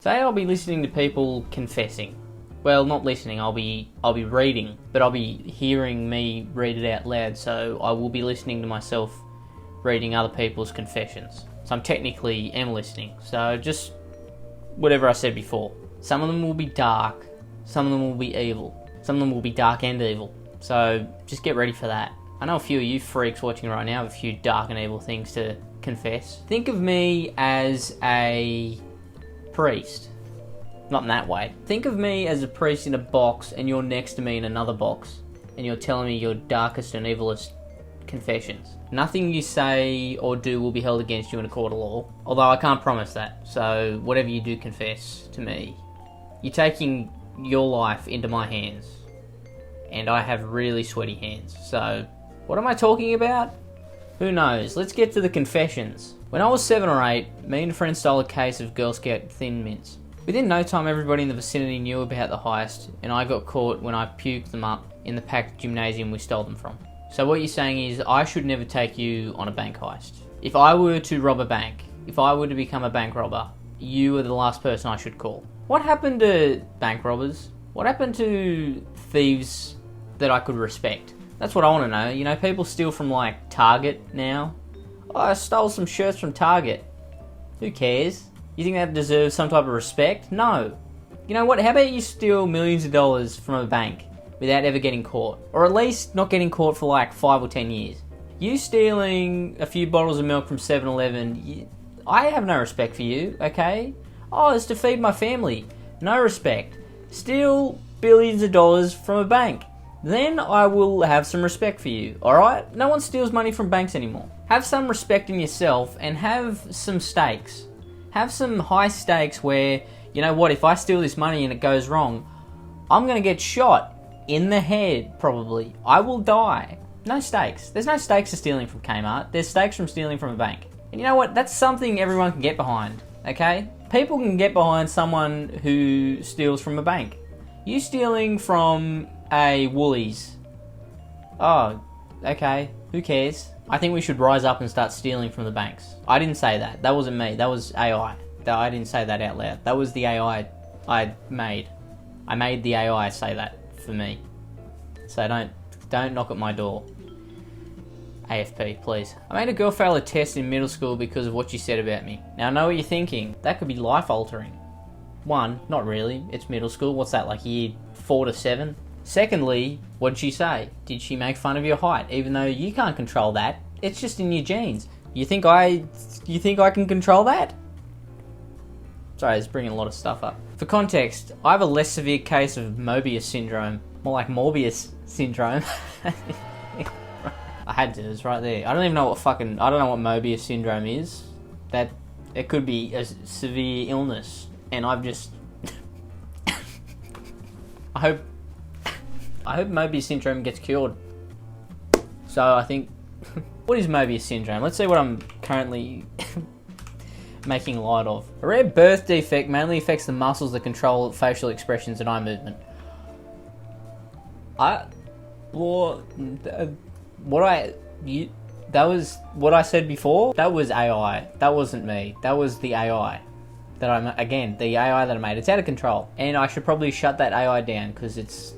Today I'll be listening to people confessing. Well, not listening, I'll be reading, but I'll be hearing me read it out loud, so I will be listening to myself reading other people's confessions. So I'm technically am listening, so just whatever I said before. Some of them will be dark, some of them will be evil, some of them will be dark and evil, so just get ready for that. I know a few of you freaks watching right now have a few dark and evil things to confess. Think of me as a priest. Not in that way. Think of me as a priest in a box and you're next to me in another box and you're telling me your darkest and evilest confessions. Nothing you say or do will be held against you in a court of law, although I can't promise that. So whatever you do confess to me, you're taking your life into my hands, and I have really sweaty hands. So what am I talking about? Who knows? Let's get to the confessions. When I was 7 or 8, me and a friend stole a case of Girl Scout Thin Mints. Within no time, everybody in the vicinity knew about the heist, and I got caught when I puked them up in the packed gymnasium we stole them from. So what you're saying is I should never take you on a bank heist. If I were to rob a bank, if I were to become a bank robber, you are the last person I should call. What happened to bank robbers? What happened to thieves that I could respect? That's what I want to know. You know, people steal from like Target now. Oh, I stole some shirts from Target. Who cares? You think that deserves some type of respect? No. You know what? How about you steal millions of dollars from a bank without ever getting caught? Or at least not getting caught for like 5 or 10 years. You stealing a few bottles of milk from 7-Eleven, I have no respect for you, okay? Oh, it's to feed my family. No respect. Steal billions of dollars from a bank. Then I will have some respect for you, alright? No one steals money from banks anymore. Have some respect in yourself and have some stakes. Have some high stakes where, you know what, if I steal this money and it goes wrong, I'm going to get shot in the head, probably. I will die. No stakes. There's no stakes to stealing from Kmart. There's stakes from stealing from a bank. And you know what? That's something everyone can get behind, okay? People can get behind someone who steals from a bank. You stealing from a Woolies. Oh, okay. Who cares? I think we should rise up and start stealing from the banks. I didn't say that. That wasn't me. That was AI. I didn't say that out loud. That was the AI I made. I made the AI say that for me. So don't knock at my door. AFP, please. I made a girl fail a test in middle school because of what she said about me. Now I know what you're thinking. That could be life altering. 1, not really. It's middle school. What's that, like year 4 to 7? Secondly, what did she say? Did she make fun of your height, even though you can't control that? It's just in your genes. You think I can control that? Sorry, it's bringing a lot of stuff up. For context, I have a less severe case of Mobius syndrome, more like Morbius syndrome. I had to. It's right there. I don't even know what Mobius syndrome is. That it could be a severe illness, and I've just. I hope Mobius syndrome gets cured. So I think, what is Mobius syndrome? Let's see what I'm currently making light of. A rare birth defect mainly affects the muscles that control facial expressions and eye movement. That was what I said before. That was AI. That wasn't me. That was the AI the AI that I made. It's out of control, and I should probably shut that AI down because it's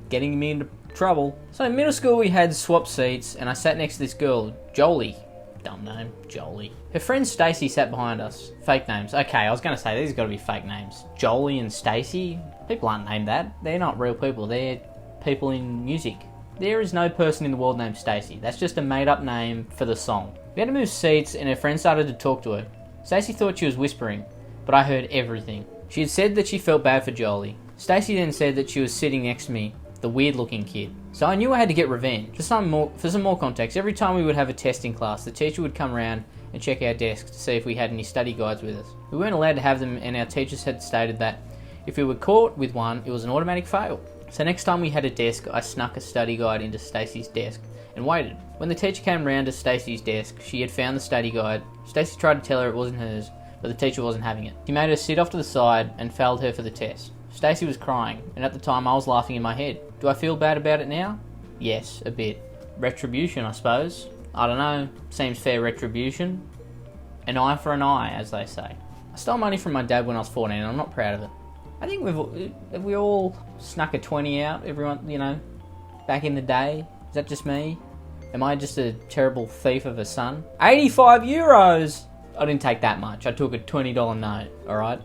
getting me into trouble. So in middle school we had swap seats and I sat next to this girl, Jolie. Dumb name, Jolie. Her friend Stacy sat behind us. Fake names. Okay, I was going to say these got to be fake names. Jolie and Stacy? People aren't named that. They're not real people. They're people in music. There is no person in the world named Stacy. That's just a made up name for the song. We had to move seats and her friend started to talk to her. Stacy thought she was whispering, but I heard everything. She had said that she felt bad for Jolie. Stacy then said that she was sitting next to me, the weird looking kid. So I knew I had to get revenge. For some more context, every time we would have a test in class, the teacher would come around and check our desks to see if we had any study guides with us. We weren't allowed to have them, and our teachers had stated that if we were caught with one, it was an automatic fail. So next time we had a desk, I snuck a study guide into Stacy's desk and waited. When the teacher came round to Stacy's desk, she had found the study guide. Stacy tried to tell her it wasn't hers, but the teacher wasn't having it. She made her sit off to the side and failed her for the test. Stacy was crying, and at the time I was laughing in my head. Do I feel bad about it now? Yes, a bit. Retribution, I suppose. I don't know. Seems fair retribution. An eye for an eye, as they say. I stole money from my dad when I was 14 and I'm not proud of it. I think we all snuck a 20 out, everyone, back in the day. Is that just me? Am I just a terrible thief of a son? 85 euros! I didn't take that much. I took a $20 note, alright?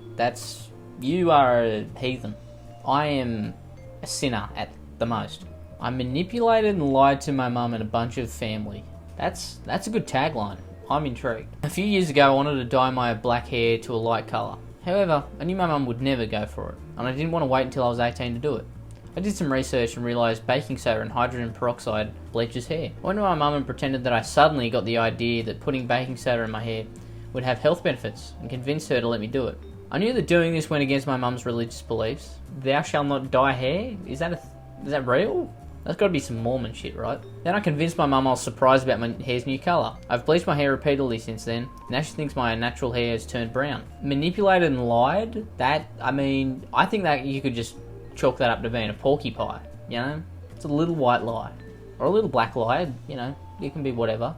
You are a heathen. I am a sinner at the most. I manipulated and lied to my mum and a bunch of family. That's a good tagline. I'm intrigued. A few years ago, I wanted to dye my black hair to a light colour. However, I knew my mum would never go for it, and I didn't want to wait until I was 18 to do it. I did some research and realised baking soda and hydrogen peroxide bleaches hair. I went to my mum and pretended that I suddenly got the idea that putting baking soda in my hair would have health benefits, and convinced her to let me do it. I knew that doing this went against my mum's religious beliefs. Thou shalt not dye hair? Is that real? That's got to be some Mormon shit, right? Then I convinced my mum I was surprised about my hair's new colour. I've bleached my hair repeatedly since then, and now she thinks my natural hair has turned brown. Manipulated and lied? I think that you could just chalk that up to being a porcupine, It's a little white lie. Or a little black lie, it can be whatever.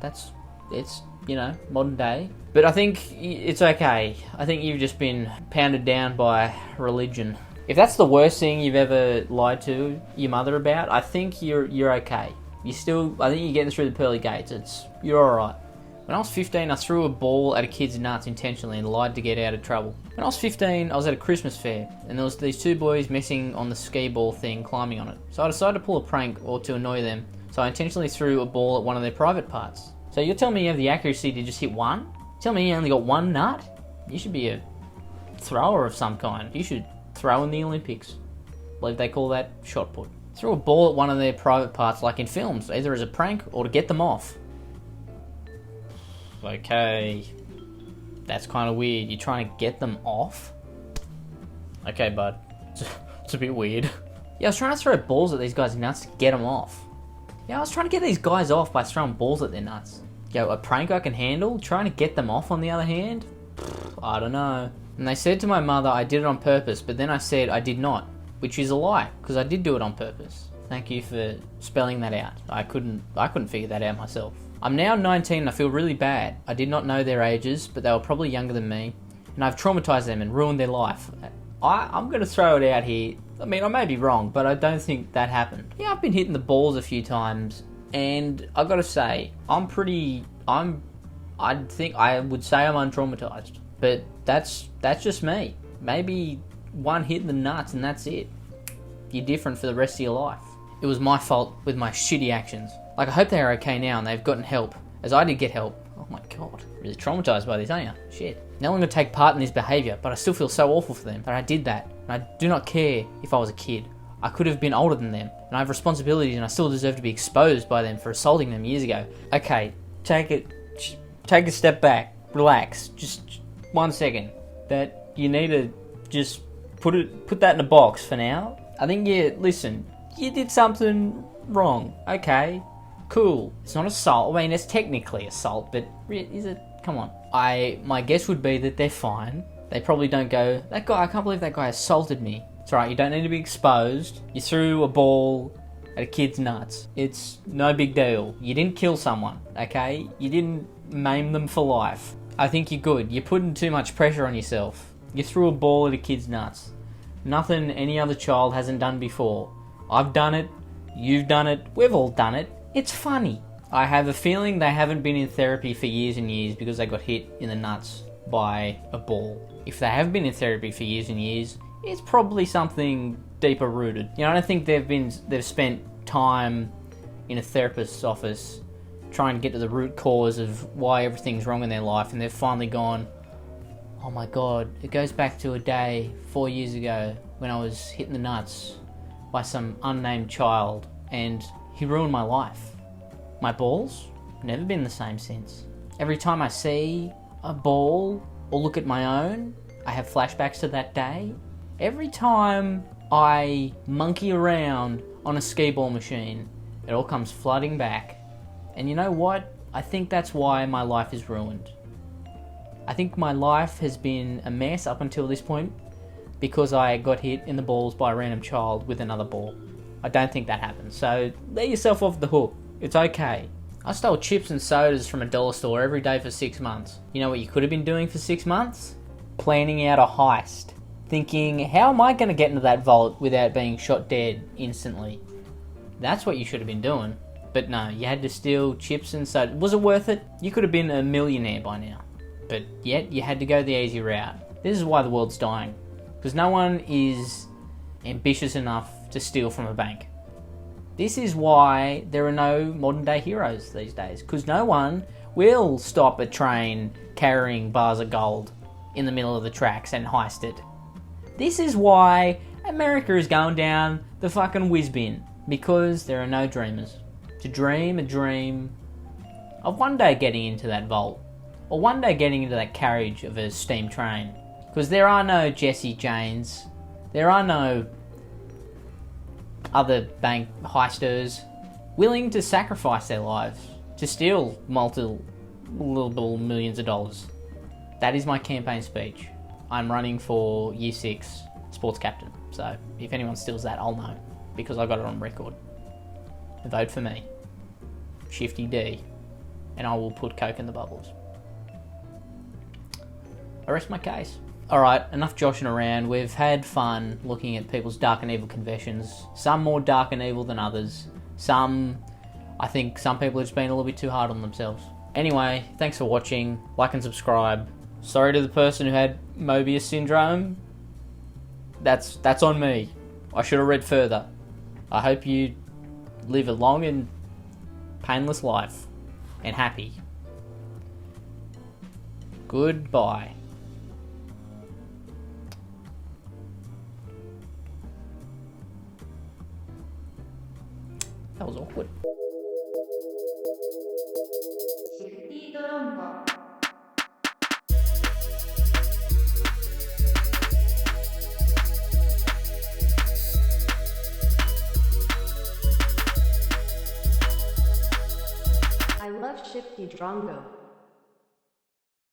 It's modern day. But I think it's okay. I think you've just been pounded down by religion. If that's the worst thing you've ever lied to your mother about, I think you're okay. I think you're getting through the pearly gates. You're alright. When I was 15, I threw a ball at a kid's nuts intentionally and lied to get out of trouble. When I was 15, I was at a Christmas fair, and there was these two boys messing on the skee ball thing, climbing on it. So I decided to pull a prank or to annoy them, so I intentionally threw a ball at one of their private parts. So you're telling me you have the accuracy to just hit one? You're telling me you only got one nut? You should be a thrower of some kind. You should throw in the Olympics. I believe they call that shot put. Threw a ball at one of their private parts like in films, either as a prank or to get them off. Okay, that's kind of weird. You're trying to get them off? Okay, bud. It's a bit weird. Yeah, I was trying to throw balls at these guys' nuts to get them off. Yeah, I was trying to get these guys off by throwing balls at their nuts. Yo, a prank I can handle? Trying to get them off on the other hand? I don't know. And they said to my mother I did it on purpose, but then I said I did not, which is a lie, because I did do it on purpose. Thank you for spelling that out. I couldn't figure that out myself. I'm now 19 and I feel really bad. I did not know their ages, but they were probably younger than me, and I've traumatized them and ruined their life. I'm going to throw it out here. I mean, I may be wrong, but I don't think that happened. Yeah, I've been hitting the balls a few times, and I've got to say, I think I would say I'm untraumatized, but that's just me. Maybe one hit in the nuts and that's it. You're different for the rest of your life. It was my fault with my shitty actions. Like, I hope they're okay now and they've gotten help, as I did get help. Oh my god, really traumatized by this, aren't you? Shit. Now I'm going to take part in this behaviour, but I still feel so awful for them that I did that. And I do not care if I was a kid. I could have been older than them, and I have responsibilities and I still deserve to be exposed by them for assaulting them years ago. Okay, take a step back, relax, just 1 second. That you need to just put that in a box for now. I think listen, you did something wrong. Okay, cool. It's not assault. I mean, it's technically assault, but is it? Come on. My guess would be that they're fine. They probably don't go, that guy, I can't believe that guy assaulted me. It's alright, you don't need to be exposed. You threw a ball at a kid's nuts. It's no big deal. You didn't kill someone, okay? You didn't maim them for life. I think you're good. You're putting too much pressure on yourself. You threw a ball at a kid's nuts. Nothing any other child hasn't done before. I've done it. You've done it. We've all done it. It's funny. I have a feeling they haven't been in therapy for years and years because they got hit in the nuts by a ball. If they have been in therapy for years and years, it's probably something deeper rooted. I don't think they've spent time in a therapist's office trying to get to the root cause of why everything's wrong in their life, and they've finally gone, oh my god, it goes back to a day 4 years ago when I was hit in the nuts by some unnamed child, and he ruined my life. My balls? Never been the same since. Every time I see a ball or look at my own, I have flashbacks to that day. Every time I monkey around on a skee ball machine, it all comes flooding back. And you know what? I think that's why my life is ruined. I think my life has been a mess up until this point because I got hit in the balls by a random child with another ball. I don't think that happened. So let yourself off the hook. It's okay. I stole chips and sodas from a dollar store every day for 6 months. You know what you could have been doing for 6 months? planning out a heist, thinking, how am I going to get into that vault without being shot dead instantly? That's what you should have been doing. But no, you had to steal chips and soda. Was it worth it? You could have been a millionaire by now. But yet, you had to go the easy route. This is why the world's dying. Because no one is ambitious enough to steal from a bank. This is why there are no modern day heroes these days. Because no one will stop a train carrying bars of gold in the middle of the tracks and heist it. This is why America is going down the fucking whiz bin. Because there are no dreamers. To dream a dream of one day getting into that vault. Or one day getting into that carriage of a steam train. Because there are no Jesse Janes. There are no other bank heisters willing to sacrifice their lives to steal multiple millions of dollars. That is my campaign speech. I'm running for Year 6 sports captain. So if anyone steals that, I'll know. Because I got it on record. Vote for me. Shifty D. And I will put Coke in the bubbles. I rest my case. Alright, enough joshing around. We've had fun looking at people's dark and evil confessions. Some more dark and evil than others. I think some people have just been a little bit too hard on themselves. Anyway, thanks for watching. Like and subscribe. Sorry to the person who had Mobius syndrome. That's on me. I should have read further. I hope you live a long and painless life. And happy. Goodbye. That was awkward. Shifty Drongo. I love Shifty Drongo.